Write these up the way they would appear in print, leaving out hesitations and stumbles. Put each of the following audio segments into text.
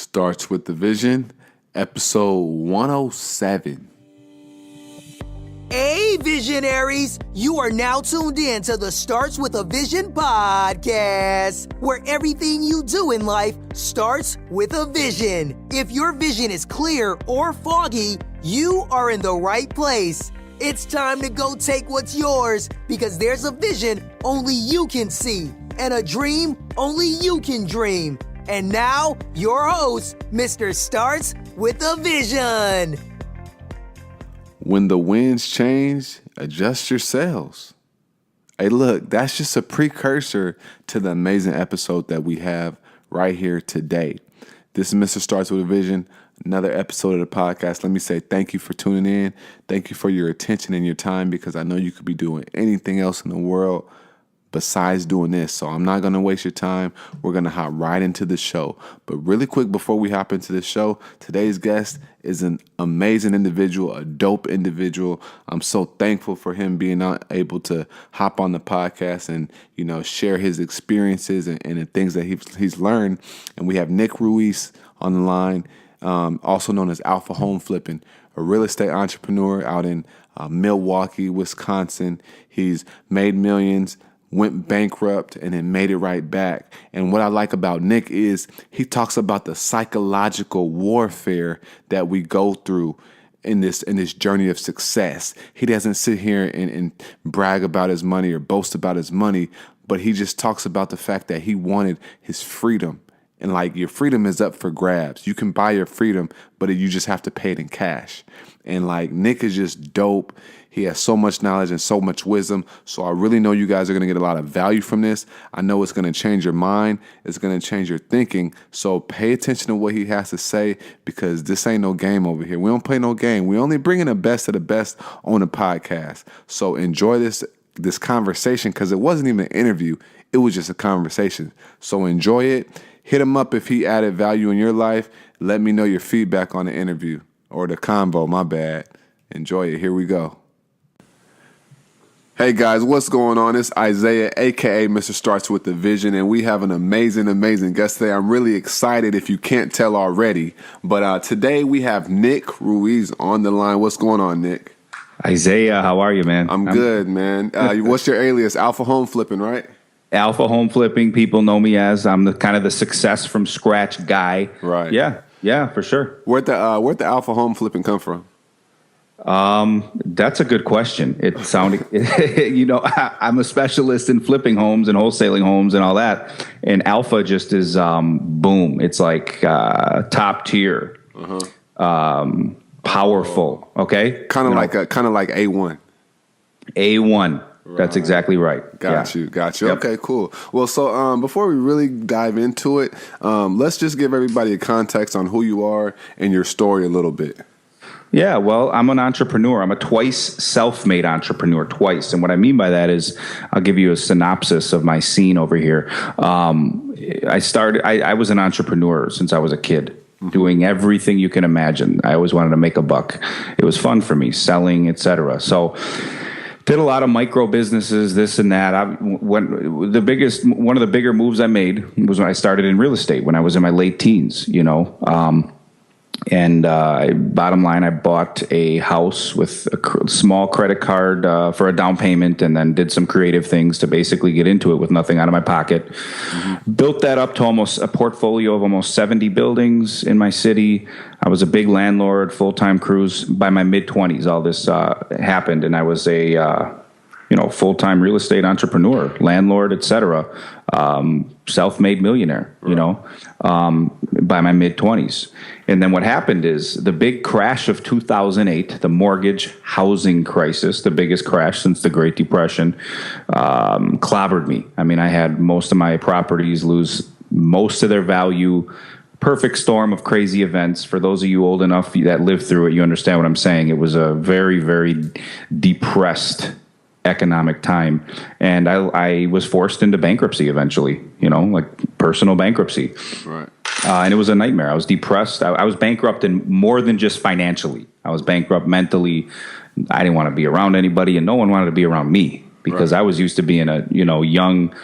Starts with the Vision, episode 107. Hey, visionaries! You are now tuned in to the Starts with a Vision podcast, where everything you do in life starts with a vision. If your vision is clear or foggy, you are in the right place. It's time to go take what's yours, because there's a vision only you can see, and a dream only you can dream. And now, your host, Mr. Starts with a Vision. When the winds change, adjust your sails. Hey, look, that's just a precursor to the amazing episode that we have right here today. This is Mr. Starts with a Vision, another episode of the podcast. Let me say thank you for tuning in. Thank you for your attention and your time, because I know you could be doing anything else in the world besides doing this. So I'm not going to waste your time. We're going to hop right into the show. But really quick, before we hop into the show, today's guest is an amazing individual, a dope individual. I'm so thankful for him being able to hop on the podcast and, share his experiences and the things that he's learned. And we have Nick Ruiz on the line, also known as Alpha Home Flipping, a real estate entrepreneur out in Milwaukee, Wisconsin. He's made millions, went bankrupt, and then made it right back. And what I like about Nick is he talks about the psychological warfare that we go through in this journey of success. He doesn't sit here and brag about his money or boast about his money, but he just talks about the fact that he wanted his freedom. And your freedom is up for grabs. You can buy your freedom, but you just have to pay it in cash. And Nick is just dope. He has so much knowledge and so much wisdom. So I really know you guys are going to get a lot of value from this. I know it's going to change your mind. It's going to change your thinking. So pay attention to what he has to say, because this ain't no game over here. We don't play no game. We only bring in the best of the best on the podcast. So enjoy this conversation, because it wasn't even an interview. It was just a conversation. So enjoy it. Hit him up if he added value in your life. Let me know your feedback on the interview or the convo. My bad. Enjoy it. Here we go. Hey guys, what's going on? It's Isaiah, aka Mr. Starts with the Vision, and we have an amazing guest today. I'm really excited if you can't tell already. But today we have Nick Ruiz on the line. What's going on, Nick? Isaiah, how are you, man? I'm good, man. What's your alias? Alpha Home Flipping, right? Alpha Home Flipping, people know me as. I'm the kind of the success from scratch guy. Right. Yeah, for sure. Where'd the Alpha Home Flipping come from? That's a good question. It sounded, I'm a specialist in flipping homes and wholesaling homes and all that. And Alpha just is, boom. It's like, top tier, powerful. Okay. Kind of like A1. A1. Right. That's exactly right. Got you. Yep. Okay, cool. Well, so before we really dive into it, let's just give everybody a context on who you are and your story a little bit. Yeah, well, I'm an entrepreneur. I'm a twice self-made entrepreneur, twice. And what I mean by that is, I'll give you a synopsis of my scene over here. I was an entrepreneur since I was a kid, doing everything you can imagine. I always wanted to make a buck. It was fun for me, selling, etc. So did a lot of micro businesses, this and that. One of the bigger moves I made was when I started in real estate when I was in my late teens, And bottom line, I bought a house with a small credit card for a down payment, and then did some creative things to basically get into it with nothing out of my pocket. Mm-hmm. Built that up to almost a portfolio of almost 70 buildings in my city. I was a big landlord, full-time crews. By my mid-20s, all this happened, and I was a full-time real estate entrepreneur, landlord, etc. Self-made millionaire, by my mid-20s. And then what happened is the big crash of 2008, the mortgage housing crisis, the biggest crash since the Great Depression, clobbered me. I mean, I had most of my properties lose most of their value. Perfect storm of crazy events. For those of you old enough that lived through it, you understand what I'm saying. It was a very, very depressed economic time, and I was forced into bankruptcy eventually, personal bankruptcy. Right. And it was a nightmare. I was depressed. I was bankrupt in more than just financially. I was bankrupt mentally. I didn't want to be around anybody, and no one wanted to be around me, because I was used to being a young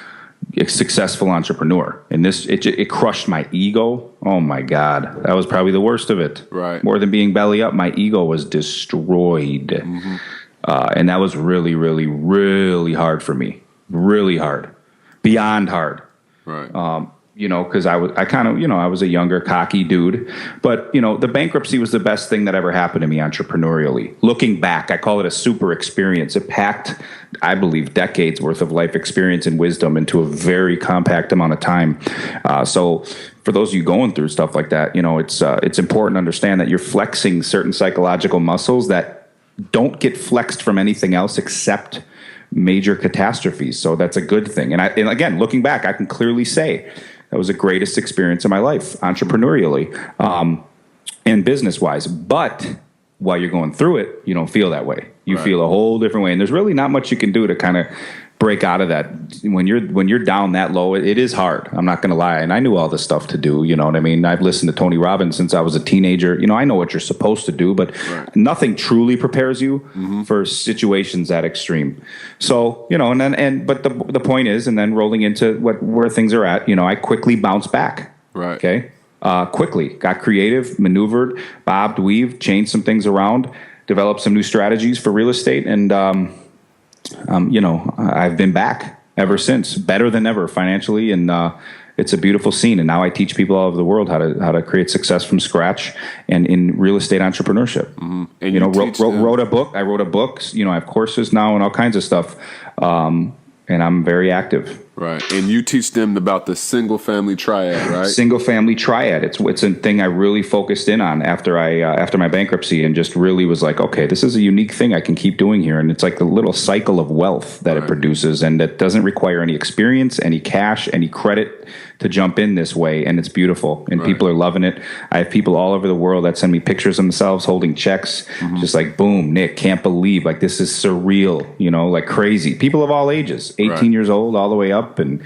a successful entrepreneur. And it crushed my ego. Oh my God. That was probably the worst of it. Right. More than being belly up, my ego was destroyed. Mm-hmm. And that was really, really, really hard for me. Really hard. Beyond hard. Right. Because I was a younger, cocky dude. But, the bankruptcy was the best thing that ever happened to me entrepreneurially. Looking back, I call it a super experience. It packed, I believe, decades worth of life experience and wisdom into a very compact amount of time. So for those of you going through stuff like that, it's important to understand that you're flexing certain psychological muscles that don't get flexed from anything else except major catastrophes. So that's a good thing. And again, looking back, I can clearly say that was the greatest experience of my life, entrepreneurially, and business-wise. But while you're going through it, you don't feel that way. You feel a whole different way. And there's really not much you can do to kind of break out of that. When you're down that low, it is hard. I'm not going to lie. And I knew all this stuff to do. You know what I mean? I've listened to Tony Robbins since I was a teenager. I know what you're supposed to do, but nothing truly prepares you for situations that extreme. So, but the point is, and then rolling into where things are at, I quickly bounced back. Right. Okay. Quickly got creative, maneuvered, bobbed, weaved, changed some things around, developed some new strategies for real estate. And, I've been back ever since, better than ever financially, and it's a beautiful scene. And now I teach people all over the world how to create success from scratch and in real estate entrepreneurship. Mm-hmm. And wrote a book. I wrote a book. I have courses now and all kinds of stuff. And I'm very active. Right. And you teach them about the single family triad, right? Single family triad. It's a thing I really focused in on after my bankruptcy, and just really was like, okay, this is a unique thing I can keep doing here. And it's like the little cycle of wealth that it produces, and that doesn't require any experience, any cash, any credit to jump in this way. And it's beautiful, and people are loving it. I have people all over the world that send me pictures of themselves holding checks, just like, boom, Nick, can't believe, like, this is surreal, like crazy. People of all ages, 18 years old all the way up, and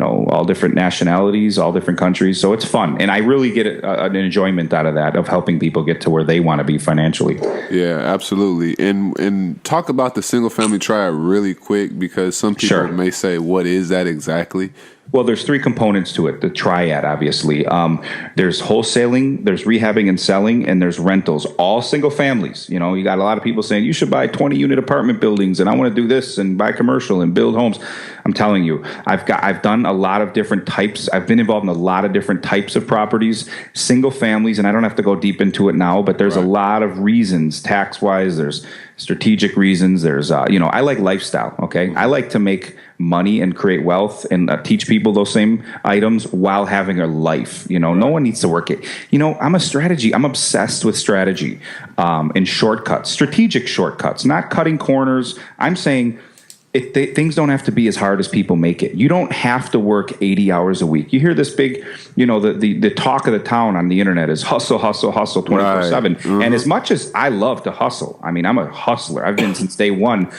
all different nationalities, all different countries. So it's fun, and I really get an enjoyment out of that, of helping people get to where they want to be financially. Yeah, absolutely. And talk about the single family triad really quick, because some people may say, what is that exactly? Well, there's three components to it. The triad, obviously. There's wholesaling, there's rehabbing and selling, and there's rentals. All single families. You got a lot of people saying, you should buy 20-unit apartment buildings, and I want to do this and buy commercial and build homes. I'm telling you, I've done a lot of different types. I've been involved in a lot of different types of properties, single families, and I don't have to go deep into it now, but there's a lot of reasons, tax-wise. There's strategic reasons. There's, I like lifestyle, okay? I like to make money and create wealth and teach people those same items while having a life. No one needs to work it. I'm obsessed with strategy and shortcuts, strategic shortcuts, not cutting corners. I'm saying things don't have to be as hard as people make it. You don't have to work 80 hours a week. You hear this big, the talk of the town on the internet is hustle, hustle, hustle 24/7. Right. Mm-hmm. And as much as I love to hustle, I mean, I'm a hustler. I've been since day one.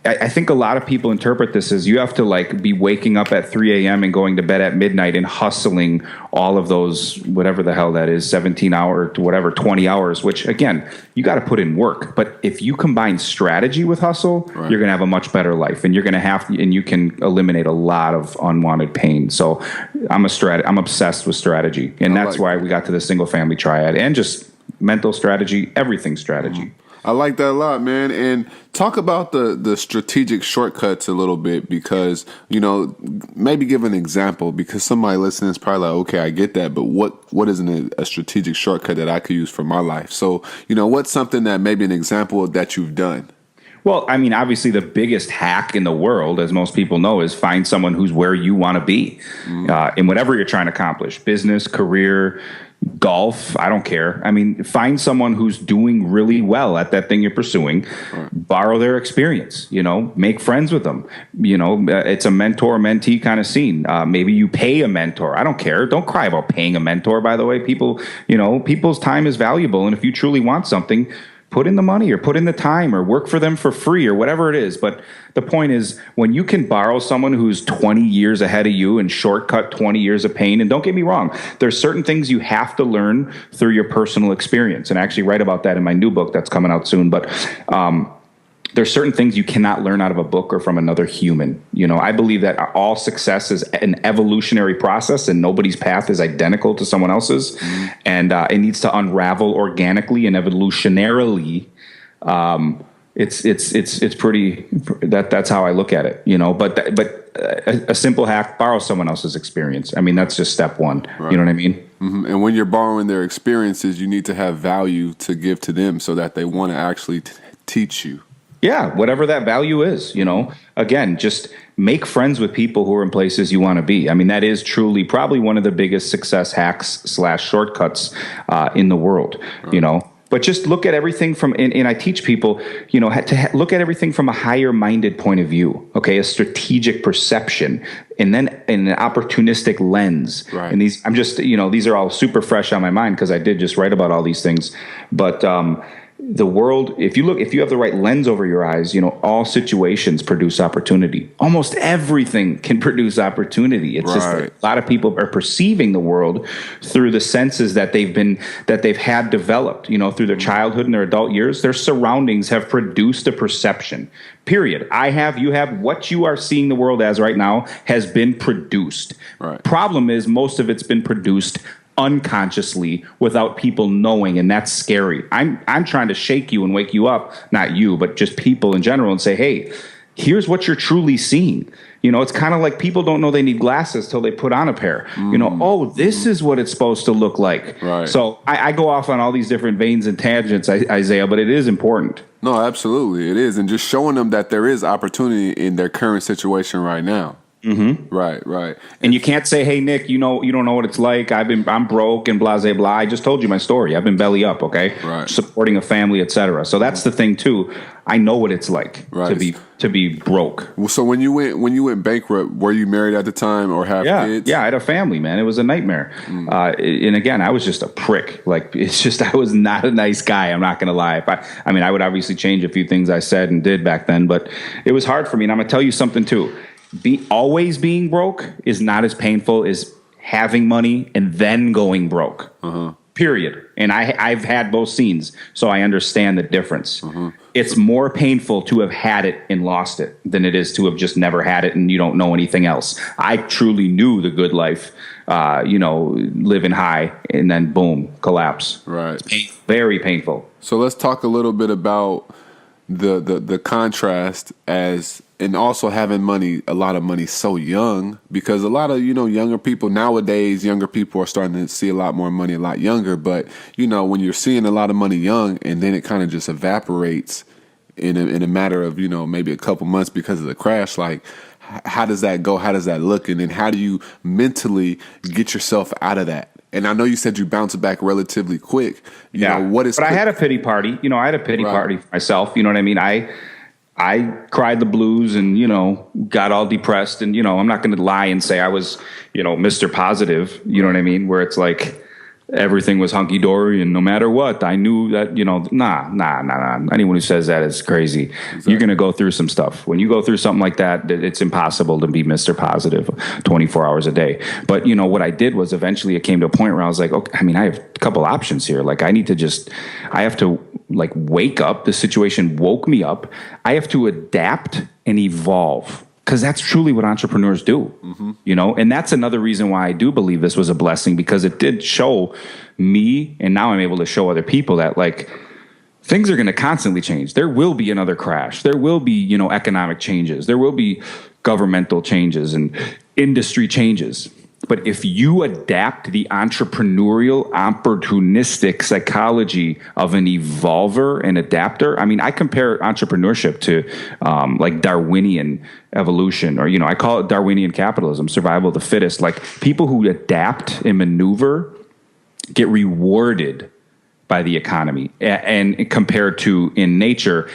I think a lot of people interpret this as you have to like be waking up at 3 a.m. and going to bed at midnight and hustling all of those, whatever the hell that is, 17 hours, whatever, 20 hours, which again, you got to put in work. But if you combine strategy with hustle, you're going to have a much better life, and you're going to and you can eliminate a lot of unwanted pain. So I'm obsessed with strategy. And that's why we got to the single family triad, and just mental strategy, everything strategy. Mm-hmm. I like that a lot, man. And talk about the strategic shortcuts a little bit, because, maybe give an example, because somebody listening is probably like, okay, I get that, but what is a strategic shortcut that I could use for my life? So, what's something that maybe an example that you've done? Well, I mean, obviously the biggest hack in the world, as most people know, is find someone who's where you want to be in whatever you're trying to accomplish, business, career, golf, I don't care. I mean, find someone who's doing really well at that thing you're pursuing, borrow their experience, make friends with them. It's a mentor-mentee kind of scene. Maybe you pay a mentor. I don't care. Don't cry about paying a mentor, by the way. People's time is valuable. And if you truly want something, put in the money or put in the time or work for them for free or whatever it is. But the point is, when you can borrow someone who's 20 years ahead of you and shortcut 20 years of pain, and don't get me wrong, there's certain things you have to learn through your personal experience. And I actually write about that in my new book that's coming out soon. But there's certain things you cannot learn out of a book or from another human. I believe that all success is an evolutionary process, and nobody's path is identical to someone else's. And it needs to unravel organically and evolutionarily. It's pretty, that's how I look at it, but a simple hack, borrow someone else's experience. I mean, that's just step one. Right. You know what I mean? Mm-hmm. And when you're borrowing their experiences, you need to have value to give to them so that they want to actually teach you. Yeah, whatever that value is, again, just make friends with people who are in places you want to be. I mean, that is truly probably one of the biggest success hacks / shortcuts in the world, right. But just look at everything from, and I teach people, to look at everything from a higher minded point of view, okay, a strategic perception, and then an opportunistic lens. Right. And these are all super fresh on my mind because I did just write about all these things. But the world, if you have the right lens over your eyes, all situations produce opportunity. Almost everything can produce opportunity. It's just that a lot of people are perceiving the world through the senses that they've had developed, through their childhood and their adult years. Their surroundings have produced a perception. Period. You have what you are seeing the world as right now has been produced. Right. Problem is most of it's been produced unconsciously without people knowing, and that's scary. I'm trying to shake you and wake you up, not you, but just people in general, and say, hey, here's what you're truly seeing. It's kind of like people don't know they need glasses till they put on a pair. This is what it's supposed to look like. Right. So I go off on all these different veins and tangents, Isaiah, but it is important. No, absolutely, it is, and just showing them that there is opportunity in their current situation right now. Mm-hmm. Right. And you can't say, hey, Nick, you don't know what it's like. I'm broke and blah, blah, blah. I just told you my story. I've been belly up, okay? Right. Supporting a family, etc. So that's the thing too. I know what it's like to be broke. Well, so when you went bankrupt, were you married at the time or have kids? Yeah, I had a family, man. It was a nightmare. And again, I was just a prick. Like, I was not a nice guy. I'm not going to lie. I would obviously change a few things I said and did back then, but it was hard for me. And I'm going to tell you something too. Always being broke is not as painful as having money and then going broke. Period. And I've had both scenes, so I understand the difference. It's more painful to have had it and lost it than it is to have just never had it and you don't know anything else. I truly knew the good life, living high, and then boom, collapse. Right. Very painful. So let's talk a little bit about the contrast and also having a lot of money so young, because a lot of, younger people nowadays, are starting to see a lot more money a lot younger. But, when you're seeing a lot of money young and then it kind of just evaporates in a matter of, maybe a couple months because of the crash, like, how does that go? How does that look? And then how do you mentally get yourself out of that? And I know you said you bounced back relatively quick. But I had a pity party. I had a pity party myself. You know what I mean? I cried the blues and, got all depressed. And, I'm not going to lie and say I was, Mr. Positive. You know what I mean? Where it's like everything was hunky dory and no matter what, I knew that, nah. Anyone who says that is crazy. Exactly. You're going to go through some stuff. When you go through something like that, it's impossible to be Mr. Positive 24 hours a day. But, what I did was eventually it came to a point where I was like, okay, I have a couple options here. Like I have to wake up. The situation woke me up. I have to adapt and evolve. Because that's truly what entrepreneurs do, and that's another reason why I do believe this was a blessing, because it did show me, and now I'm able to show other people that things are going to constantly change. There will be another crash. There will be, economic changes. There will be governmental changes and industry changes. But if you adapt the entrepreneurial, opportunistic psychology of an evolver and adapter, I compare entrepreneurship to Darwinian evolution, or, I call it Darwinian capitalism, survival of the fittest. Like people who adapt and maneuver get rewarded by the economy, and compared to in nature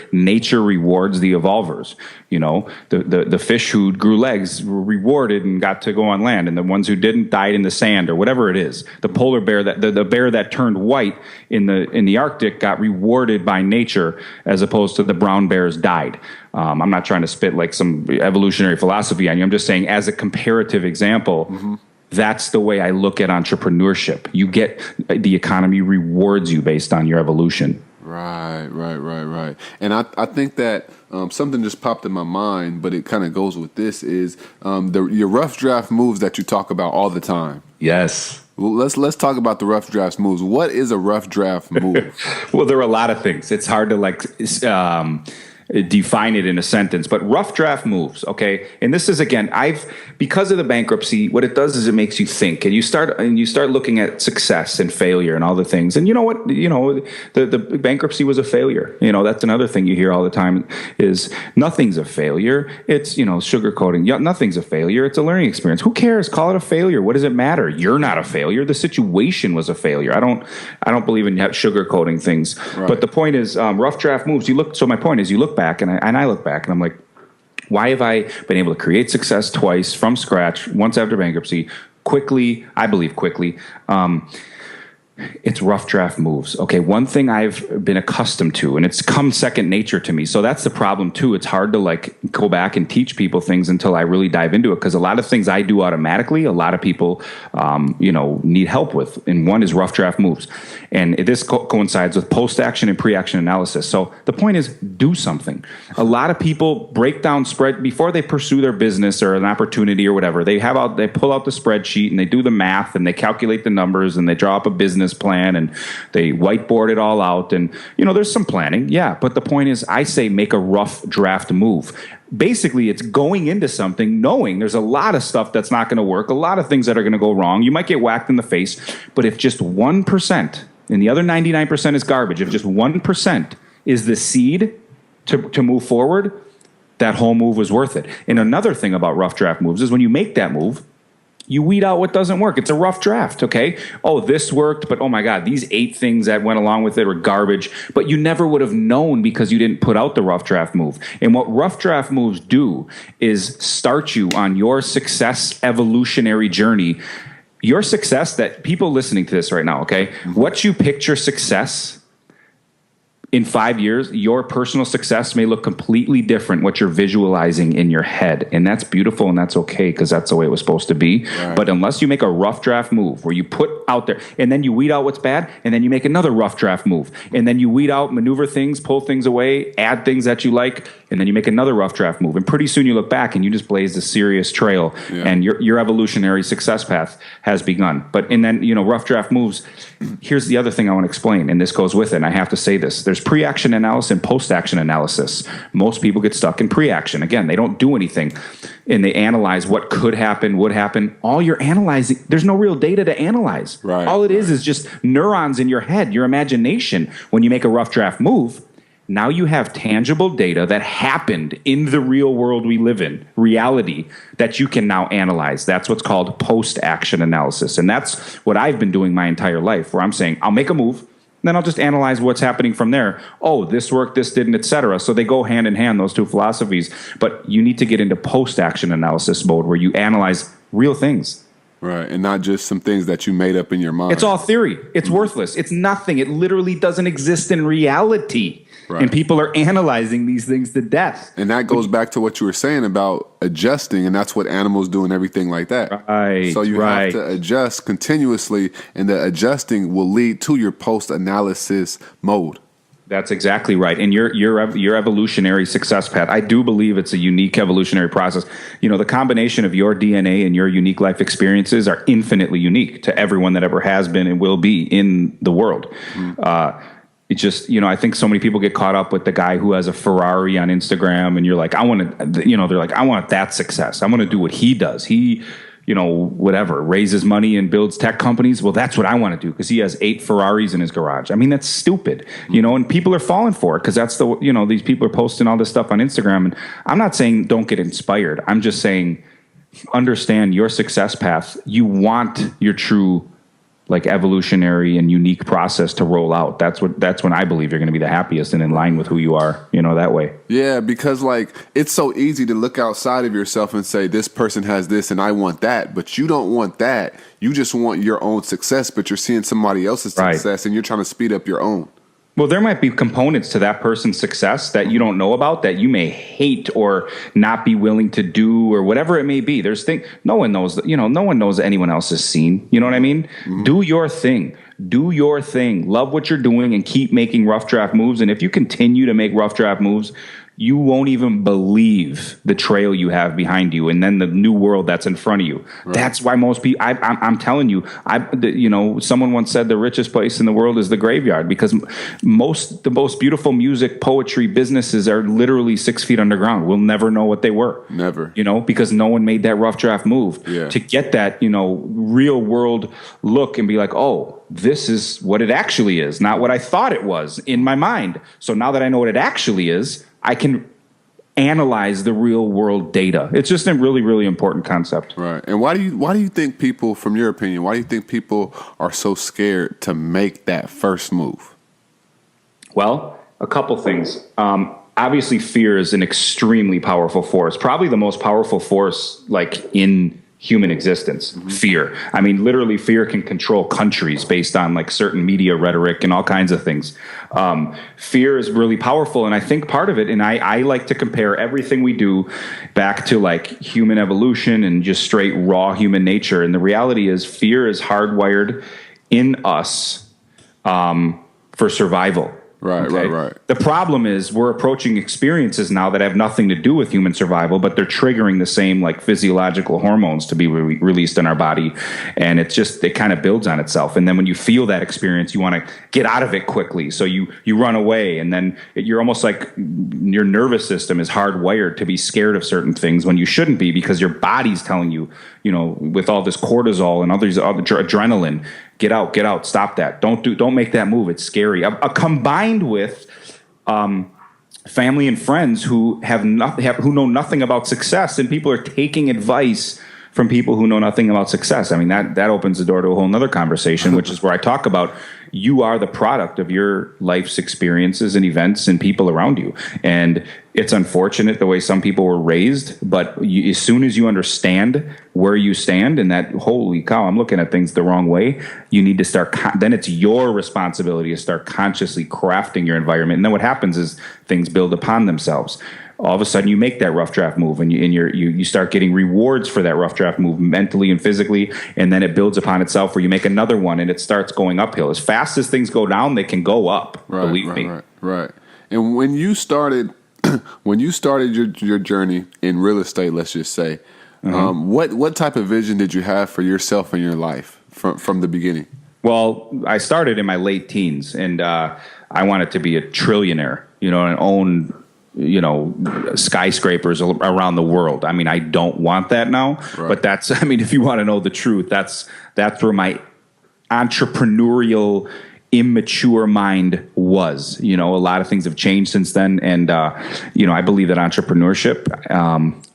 rewards the evolvers. The fish who grew legs were rewarded and got to go on land, and the ones who didn't died in the sand or whatever it is. The polar bear the bear that turned white in the Arctic got rewarded by nature, as opposed to the brown bears died. I'm not trying to spit like some evolutionary philosophy on you. I'm just saying, as a comparative example. That's the way I look at entrepreneurship. The economy rewards you based on your evolution. Right. And I think that something just popped in my mind, but it kind of goes with this is your rough draft moves that you talk about all the time. Yes. Well, let's talk about the rough draft moves. What is a rough draft move? Well, there are a lot of things. It's hard to define it in a sentence, but rough draft moves. Okay. And this is, again, because of the bankruptcy, what it does is it makes you think, and you start looking at success and failure and all the things. And you know what, the bankruptcy was a failure. That's another thing you hear all the time is nothing's a failure. It's, sugarcoating. Yeah, nothing's a failure. It's a learning experience. Who cares? Call it a failure. What does it matter? You're not a failure. The situation was a failure. I don't believe in sugarcoating things. Right. But the point is, rough draft moves. So my point is, you look back and I look back and I'm like, why have I been able to create success twice from scratch, once after bankruptcy, quickly? I believe quickly. It's rough draft moves. Okay, one thing I've been accustomed to, and it's come second nature to me. So that's the problem too. It's hard to go back and teach people things until I really dive into it, because a lot of things I do automatically, a lot of people, need help with. And one is rough draft moves, and this coincides with post-action and pre-action analysis. So the point is, do something. A lot of people break down spread before they pursue their business or an opportunity or whatever. They pull out the spreadsheet and they do the math and they calculate the numbers and they draw up a business plan and they whiteboard it all out, and there's some planning, but the point is, I say make a rough draft move. Basically, it's going into something knowing there's a lot of stuff that's not going to work, a lot of things that are going to go wrong. You might get whacked in the face, but if just 1% and the other 99% is garbage, if just 1% is the seed to move forward, that whole move was worth it. And another thing about rough draft moves is when you make that move, you weed out what doesn't work. It's a rough draft, okay? Oh, this worked, but oh my God, these 8 things that went along with it were garbage. But you never would have known because you didn't put out the rough draft move. And what rough draft moves do is start you on your success evolutionary journey. Your success, that people listening to this right now, okay? What you picture success in 5 years, your personal success may look completely different what you're visualizing in your head. And that's beautiful and that's okay, because that's the way it was supposed to be. Right. But unless you make a rough draft move where you put out there and then you weed out what's bad, and then you make another rough draft move, and then you weed out, maneuver things, pull things away, add things that you like, and then you make another rough draft move. And pretty soon you look back and you just blazed a serious trail, and your evolutionary success path has begun. And then, rough draft moves. Here's the other thing I want to explain, and this goes with it, and I have to say this. There's pre-action analysis and post-action analysis. Most people get stuck in pre-action. Again, they don't do anything, and they analyze what could happen, would happen. All you're analyzing, there's no real data to analyze. Right. All it is just neurons in your head, your imagination. When you make a rough draft move, now you have tangible data that happened in the real world we live in, reality, that you can now analyze. That's what's called post-action analysis. And that's what I've been doing my entire life, where I'm saying, I'll make a move, then I'll just analyze what's happening from there. Oh, this worked, this didn't, etc. So they go hand in hand, those two philosophies. But you need to get into post-action analysis mode where you analyze real things. Right, and not just some things that you made up in your mind. It's all theory. It's worthless. It's nothing. It literally doesn't exist in reality. Right. And people are analyzing these things to death. And that goes back to what you were saying about adjusting, and that's what animals do and everything like that. Right. So you have to adjust continuously, and the adjusting will lead to your post-analysis mode. That's exactly right. And your evolutionary success path, I do believe it's a unique evolutionary process. The combination of your DNA and your unique life experiences are infinitely unique to everyone that ever has been and will be in the world. It's just, I think so many people get caught up with the guy who has a Ferrari on Instagram, and you're like, I want to, they're like, I want that success. I want to do what he does. He, whatever, raises money and builds tech companies. Well, that's what I want to do, because he has 8 Ferraris in his garage. I mean, that's stupid, and people are falling for it, because that's these people are posting all this stuff on Instagram. And I'm not saying don't get inspired. I'm just saying, understand your success path. You want your true evolutionary and unique process to roll out. That's when I believe you're going to be the happiest and in line with who you are, that way. Yeah, because it's so easy to look outside of yourself and say, this person has this and I want that, but you don't want that. You just want your own success, but you're seeing somebody else's success and you're trying to speed up your own. Well, there might be components to that person's success that you don't know about, that you may hate or not be willing to do, or whatever it may be. There's things no one knows. No one knows anyone else's scene. You know what I mean? Mm-hmm. Do your thing. Do your thing. Love what you're doing and keep making rough draft moves. And if you continue to make rough draft moves, you won't even believe the trail you have behind you, and then the new world that's in front of you. Right. That's why most people. I'm telling you. Someone once said the richest place in the world is the graveyard, because the most beautiful music, poetry, businesses are literally 6 feet underground. We'll never know what they were. Never. Because no one made that rough draft move to get that real world look and be like, oh, this is what it actually is, not what I thought it was in my mind. So now that I know what it actually is, I can analyze the real world data. It's just a really, really important concept. Right. And why do you think people, from your opinion, why do you think people are so scared to make that first move? Well, a couple things. Obviously, fear is an extremely powerful force, probably the most powerful force in human existence. Fear. I mean, literally, fear can control countries based on certain media rhetoric and all kinds of things. Fear is really powerful, and I think part of it, and I like to compare everything we do back to human evolution and just straight raw human nature. And the reality is, fear is hardwired in us for survival. Right, okay? right. The problem is we're approaching experiences now that have nothing to do with human survival, but they're triggering the same physiological hormones to be released in our body. And it kind of builds on itself. And then when you feel that experience, you want to get out of it quickly. So you run away, and then you're almost like your nervous system is hardwired to be scared of certain things when you shouldn't be, because your body's telling you, with all this cortisol and other adrenaline, get out, stop that. Don't make that move. It's scary. Combined with family and friends who who know nothing about success, and people are taking advice from people who know nothing about success. I mean, that opens the door to a whole nother conversation, which is where I talk about you are the product of your life's experiences and events and people around you. And it's unfortunate the way some people were raised, but as soon as you understand where you stand and that, holy cow, I'm looking at things the wrong way, you need to start, then it's your responsibility to start consciously crafting your environment. And then what happens is things build upon themselves. All of a sudden you make that rough draft move, and you start getting rewards for that rough draft move mentally and physically, and then it builds upon itself where you make another one and it starts going uphill. As fast as things go down, they can go up, believe me. Right. And when you started your journey in real estate, let's just say, what type of vision did you have for yourself and your life from the beginning? Well, I started in my late teens, and I wanted to be a trillionaire, and own skyscrapers around the world. I mean, I don't want that now, but if you want to know the truth, that's where my entrepreneurial, immature mind was. A lot of things have changed since then. And, I believe that entrepreneurship,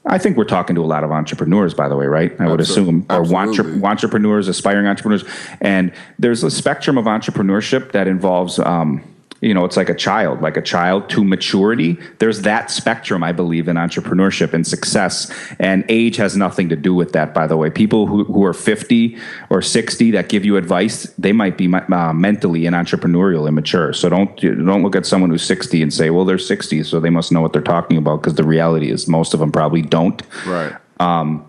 I think we're talking to a lot of entrepreneurs, by the way, right? I would assume, or entrepreneurs, aspiring entrepreneurs. And there's a spectrum of entrepreneurship that involves, it's like a child to maturity. There's that spectrum, I believe, in entrepreneurship and success. And age has nothing to do with that, by the way. People who are 50 or 60 that give you advice, they might be mentally and entrepreneurial immature. So don't look at someone who's 60 and say, well, they're 60, so they must know what they're talking about, because the reality is most of them probably don't. Right. Now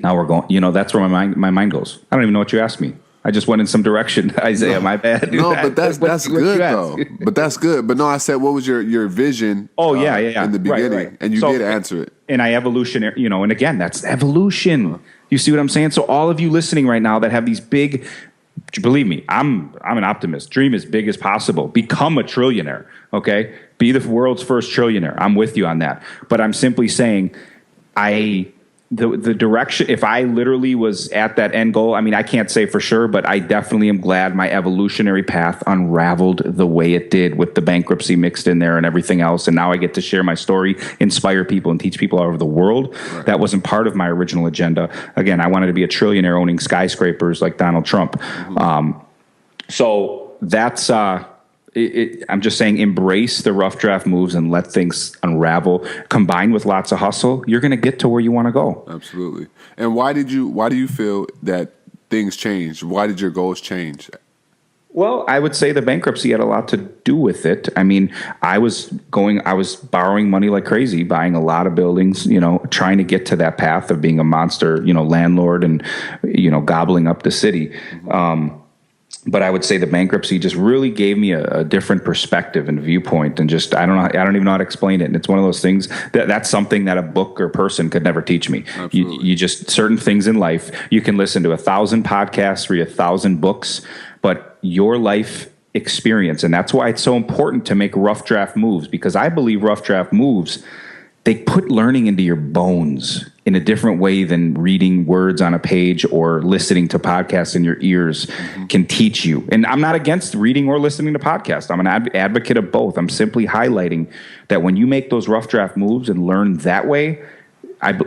we're going, that's where my mind goes. I don't even know what you asked me. I just went in some direction, Isaiah. My bad. No, but that's good though. But that's good. But no, I said, what was your vision? Oh yeah. In the beginning, right. And you did answer it. And I evolutionary, and again, that's evolution. You see what I'm saying? So all of you listening right now that have these big, believe me, I'm an optimist. Dream as big as possible. Become a trillionaire. Okay, be the world's first trillionaire. I'm with you on that. But I'm simply saying, the direction, if I literally was at that end goal, I can't say for sure, but I definitely am glad my evolutionary path unraveled the way it did, with the bankruptcy mixed in there and everything else. And now I get to share my story, inspire people, and teach people all over the world. Right. That wasn't part of my original agenda. Again, I wanted to be a trillionaire owning skyscrapers like Donald Trump. Mm-hmm. So that's... I'm just saying, embrace the rough draft moves and let things unravel. Combined with lots of hustle, you're going to get to where you want to go. Absolutely. And why do you feel that things changed? Why did your goals change? Well, I would say the bankruptcy had a lot to do with it. I was borrowing money like crazy, buying a lot of buildings, trying to get to that path of being a monster, landlord and, gobbling up the city. But I would say the bankruptcy just really gave me a different perspective and viewpoint, and just I don't even know how to explain it. And it's one of those things that's something that a book or person could never teach me. You just certain things in life. You can listen to 1,000 podcasts, read 1,000 books, but your life experience, and that's why it's so important to make rough draft moves, because I believe rough draft moves, they put learning into your bones in a different way than reading words on a page or listening to podcasts in your ears can teach you. And I'm not against reading or listening to podcasts. I'm an advocate of both. I'm simply highlighting that when you make those rough draft moves and learn that way,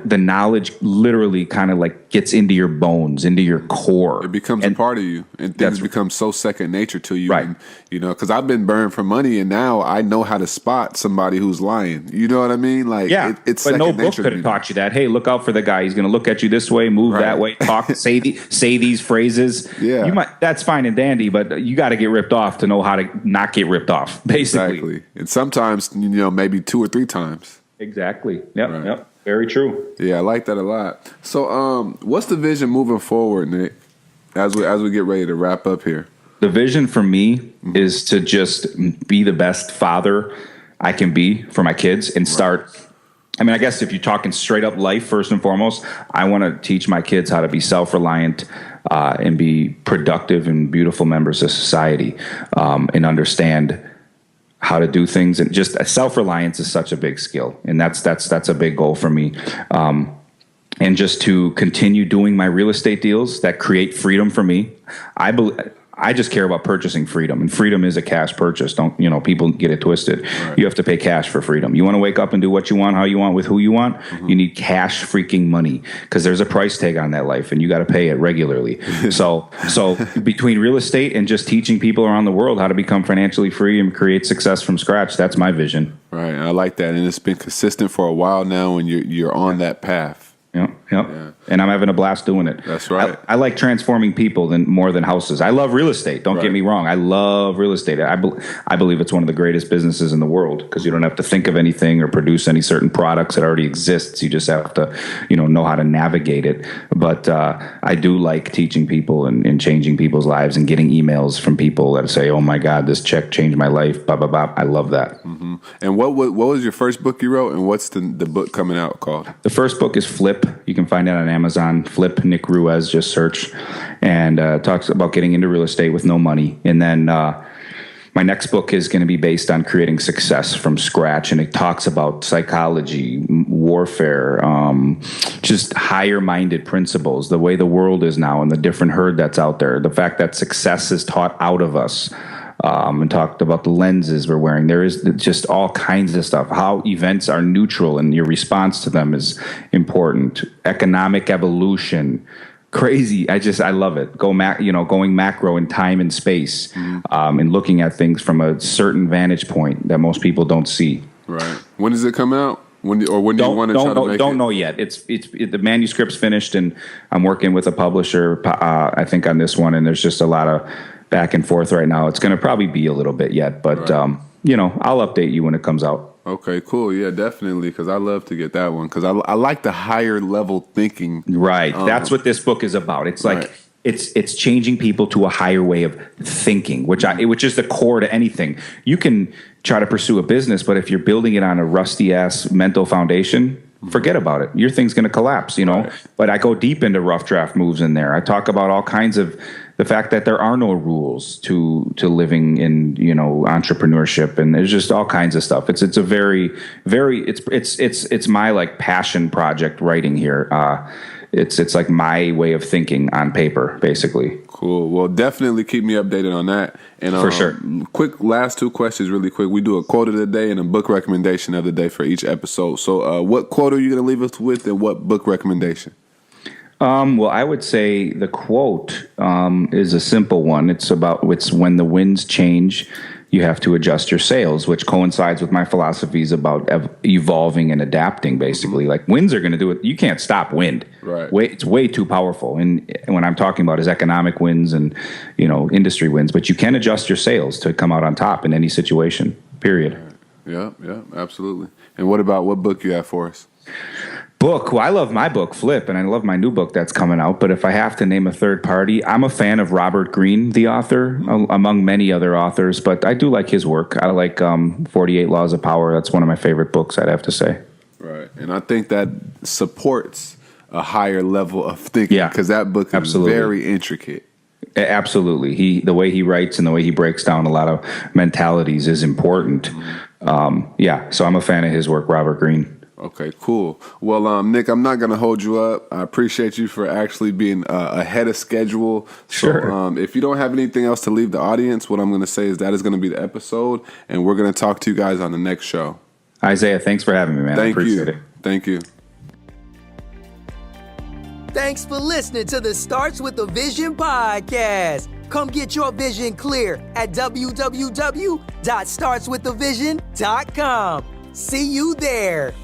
the knowledge literally kind of like gets into your bones, into your core. It becomes a part of you, and things become so second nature to you. Right. And, because I've been burned for money, and now I know how to spot somebody who's lying. You know what I mean? Like, it's but no second book nature could to have me. taught you that. Hey, look out for the guy. He's going to look at you this way, move that way, talk, say these phrases. Yeah. That's fine and dandy, but you got to get ripped off to know how to not get ripped off, basically. Exactly. And sometimes, maybe 2 or 3 times. Exactly. Yep. Very true. Yeah, I like that a lot. So, what's the vision moving forward, Nick? As we get ready to wrap up here. The vision for me is to just be the best father I can be for my kids and start. I mean, I guess if you're talking straight up life, first and foremost, I want to teach my kids how to be self-reliant and be productive and beautiful members of society, and understand how to do things. And just self-reliance is such a big skill, and that's a big goal for me. And just to continue doing my real estate deals that create freedom for me. I just care about purchasing freedom, and freedom is a cash purchase. Don't, people get it twisted. Right. You have to pay cash for freedom. You want to wake up and do what you want, how you want, with who you want. You need cash freaking money, because there's a price tag on that life, and you got to pay it regularly. so between real estate and just teaching people around the world how to become financially free and create success from scratch, that's my vision. Right. I like that. And it's been consistent for a while now, and you're on that path. Yep. Yeah. And I'm having a blast doing it. That's right. I like transforming people more than houses. I love real estate. Don't get me wrong. I love real estate. I believe it's one of the greatest businesses in the world, because you don't have to think of anything or produce any certain products that already exists. You just have to, know how to navigate it. But I do like teaching people and changing people's lives, and getting emails from people that say, "Oh my God, this check changed my life." Blah blah blah. I love that. Mm-hmm. And what was your first book you wrote, and what's the book coming out called? The first book is Flip. You can find it on Amazon. Flip, Nick Ruiz, just search, and talks about getting into real estate with no money. And then my next book is going to be based on creating success from scratch, and it talks about psychology, warfare, just higher-minded principles, the way the world is now and the different herd that's out there, the fact that success is taught out of us. And talked about the lenses we're wearing. There is just all kinds of stuff. How events are neutral and your response to them is important. Economic evolution, crazy. I love it. Going macro in time and space, and looking at things from a certain vantage point that most people don't see. Right. When does it come out? When do you want to try to make it? Don't know yet. The manuscript's finished, and I'm working with a publisher, I think, on this one, and there's just a lot of back and forth right now. It's going to probably be a little bit yet, but I'll update you when it comes out. Okay, cool. Yeah, definitely, because I love to get that one, because I like the higher level thinking. Right. That's what this book is about. It's like it's changing people to a higher way of thinking, which is the core to anything. You can try to pursue a business, but if you're building it on a rusty ass mental foundation, forget about it. Your thing's going to collapse, Right. But I go deep into rough draft moves in there. I talk about all kinds of the fact that there are no rules to living in, entrepreneurship, and there's just all kinds of stuff. It's a very, very, it's my like passion project writing here. It's like my way of thinking on paper, basically. Cool. Well, definitely keep me updated on that. And for sure. Quick, last 2 questions, really quick. We do a quote of the day and a book recommendation of the day for each episode. So, what quote are you going to leave us with, and what book recommendation? Well, I would say the quote is a simple one. It's when the winds change, you have to adjust your sails, which coincides with my philosophies about evolving and adapting, basically. Like, winds are going to do it. You can't stop wind. Right. It's way too powerful. And when I'm talking about is economic winds and, industry winds, but you can adjust your sails to come out on top in any situation, period. Yeah, absolutely. And what book you have for us? book, well, I love my book, Flip, and I love my new book that's coming out. But if I have to name a third party, I'm a fan of Robert Greene, the author, among many other authors. But I do like his work. I like 48 Laws of Power. That's one of my favorite books, I'd have to say. Right. And I think that supports a higher level of thinking because that book is very intricate. Absolutely. The way he writes and the way he breaks down a lot of mentalities is important. So I'm a fan of his work, Robert Greene. Okay, cool. Well, Nick, I'm not going to hold you up. I appreciate you for actually being ahead of schedule. Sure. So if you don't have anything else to leave the audience, what I'm going to say is that is going to be the episode, and we're going to talk to you guys on the next show. Isaiah, thanks for having me, man. I appreciate it. Thank you. Thanks for listening to the Starts with a Vision podcast. Come get your vision clear at www.startswithavision.com. See you there.